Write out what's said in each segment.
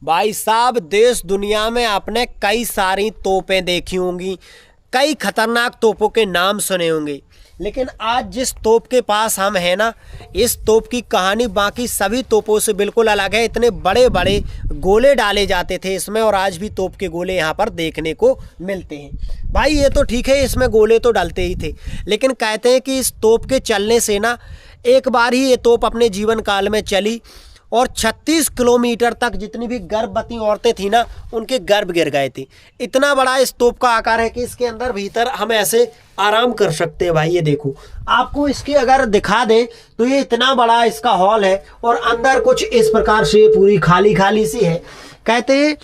भाई साहब, देश दुनिया में आपने कई सारी तोपें देखी होंगी, कई खतरनाक तोपों के नाम सुने होंगे, लेकिन आज जिस तोप के पास हम हैं ना, इस तोप की कहानी बाकी सभी तोपों से बिल्कुल अलग है। इतने बड़े बड़े गोले डाले जाते थे इसमें, और आज भी तोप के गोले यहाँ पर देखने को मिलते हैं। भाई ये तो ठीक है, इसमें गोले तो डलते ही थे, लेकिन कहते हैं कि इस तोप के चलने से ना, एक बार ही ये तोप अपने जीवन काल में चली और 36 किलोमीटर तक जितनी भी गर्भवती औरतें थी ना, उनके गर्भ गिर गए थे। इतना बड़ा इस तोप का आकार है कि इसके अंदर भीतर हम ऐसे आराम कर सकते हैं। भाई ये देखो, आपको इसके अगर दिखा दें तो ये इतना बड़ा इसका हॉल है, और अंदर कुछ इस प्रकार से पूरी खाली खाली सी है। कहते हैं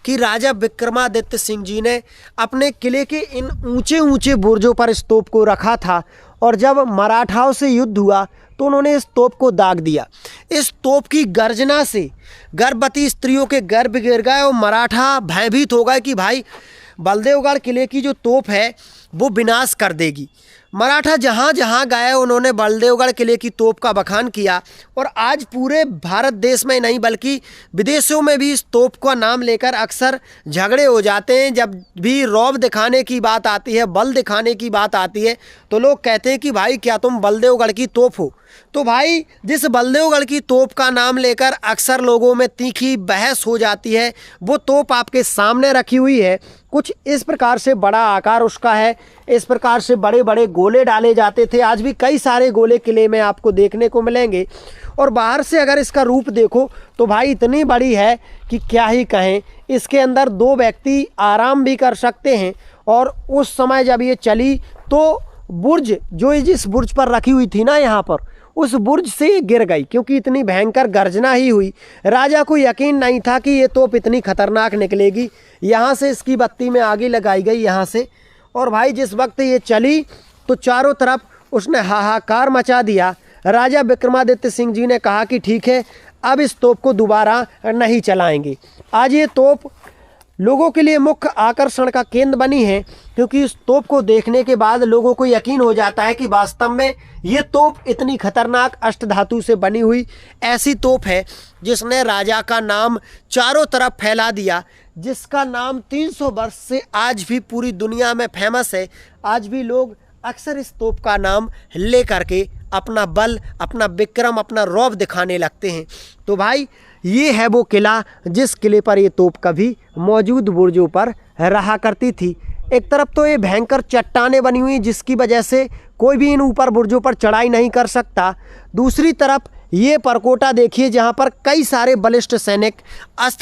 कि राजा विक्रमादित्य सिंह जी ने अपने किले के इन ऊंचे ऊंचे बुर्जों पर इस तोप को रखा था, और जब मराठाओं से युद्ध हुआ तो उन्होंने इस तोप को दाग दिया। इस तोप की गर्जना से गर्भवती स्त्रियों के गर्भ गिर गए, और मराठा भयभीत हो गए कि भाई बलदेवगढ़ किले की जो तोप है वो विनाश कर देगी। मराठा जहाँ जहाँ गए उन्होंने बलदेवगढ़ किले की तोप का बखान किया, और आज पूरे भारत देश में नहीं बल्कि विदेशों में भी इस तोप का नाम लेकर अक्सर झगड़े हो जाते हैं। जब भी रौब दिखाने की बात आती है, बल दिखाने की बात आती है, तो लोग कहते हैं कि भाई क्या तुम बलदेवगढ़ की तोप हो। तो भाई जिस बलदेवगढ़ की तोप का नाम लेकर अक्सर लोगों में तीखी बहस हो जाती है, वो तोप आपके सामने रखी हुई है। कुछ इस प्रकार से बड़ा आकार उसका है, इस प्रकार से बड़े बड़े गोले डाले जाते थे। आज भी कई सारे गोले किले में आपको देखने को मिलेंगे, और बाहर से अगर इसका रूप देखो तो भाई इतनी बड़ी है कि क्या ही कहें। इसके अंदर 2 व्यक्ति आराम भी कर सकते हैं। और उस समय जब ये चली तो बुर्ज जो जिस बुर्ज पर रखी हुई थी ना, यहाँ पर उस बुर्ज से गिर गई, क्योंकि इतनी भयंकर गर्जना ही हुई। राजा को यकीन नहीं था कि ये तोप इतनी खतरनाक निकलेगी। यहाँ से इसकी बत्ती में आग लगाई गई यहाँ से, और भाई जिस वक्त ये चली तो चारों तरफ उसने हाहाकार मचा दिया। राजा विक्रमादित्य सिंह जी ने कहा कि ठीक है, अब इस तोप को दोबारा नहीं चलाएंगे। आज ये तोप लोगों के लिए मुख्य आकर्षण का केंद्र बनी है, क्योंकि इस तोप को देखने के बाद लोगों को यकीन हो जाता है कि वास्तव में ये तोप इतनी खतरनाक अष्टधातु से बनी हुई ऐसी तोप है जिसने राजा का नाम चारों तरफ फैला दिया, जिसका नाम 300 वर्ष से आज भी पूरी दुनिया में फेमस है। आज भी लोग अक्सर इस तोप का नाम ले करके अपना बल, अपना विक्रम, अपना रौब दिखाने लगते हैं। तो भाई ये है वो किला जिस किले पर ये तोप कभी मौजूद बुर्जों पर रहा करती थी। एक तरफ तो ये भयंकर चट्टानें बनी हुई जिसकी वजह से कोई भी इन ऊपर बुर्जों पर चढ़ाई नहीं कर सकता। दूसरी तरफ ये परकोटा देखिए, जहाँ पर कई सारे बलिष्ठ सैनिक अस्त्र